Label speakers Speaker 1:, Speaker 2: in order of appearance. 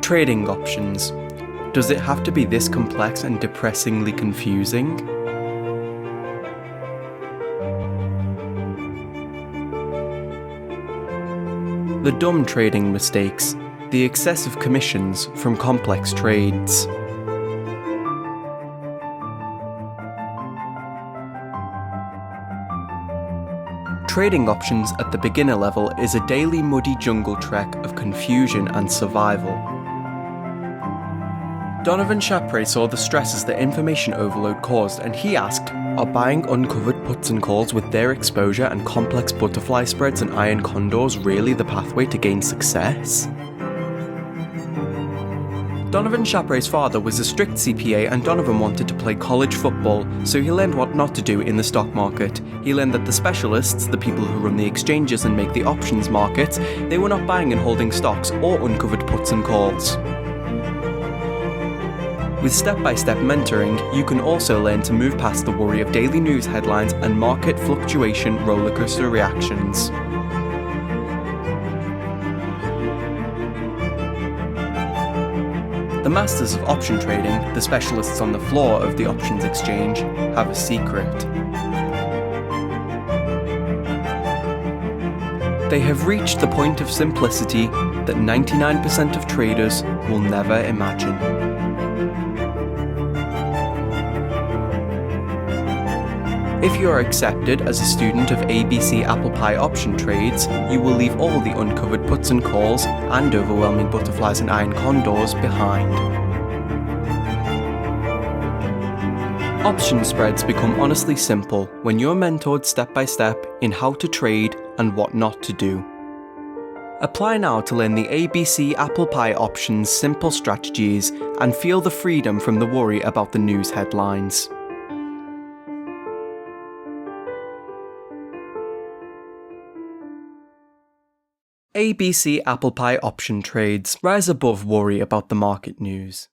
Speaker 1: Trading options. Does it have to be this complex and depressingly confusing? The dumb trading mistakes, the excessive commissions from complex trades. Trading options at the beginner level is a daily muddy jungle trek of confusion and survival. Donavan Shapray saw the stresses that information overload caused, and he asked, are buying uncovered puts and calls with their exposure and complex butterfly spreads and iron condors really the pathway to gain success? Donavan Shapray's father was a strict CPA, and Donavan wanted to play college football, so he learned what not to do in the stock market. He learned that the specialists, the people who run the exchanges and make the options markets, they were not buying and holding stocks or uncovered puts and calls. With step-by-step mentoring, you can also learn to move past the worry of daily news headlines and market fluctuation rollercoaster reactions. The masters of option trading, the specialists on the floor of the options exchange, have a secret. They have reached the point of simplicity that 99% of traders will never imagine. If you are accepted as a student of ABC ApplePie option trades, you will leave all the uncovered puts and calls and overwhelming butterflies and iron condors behind. Option spreads become honestly simple when you're mentored step by step in how to trade and what not to do. Apply now to learn the ABC ApplePie options simple strategies and feel the freedom from the worry about the news headlines. ABC ApplePie option trades rise above worry about the market news.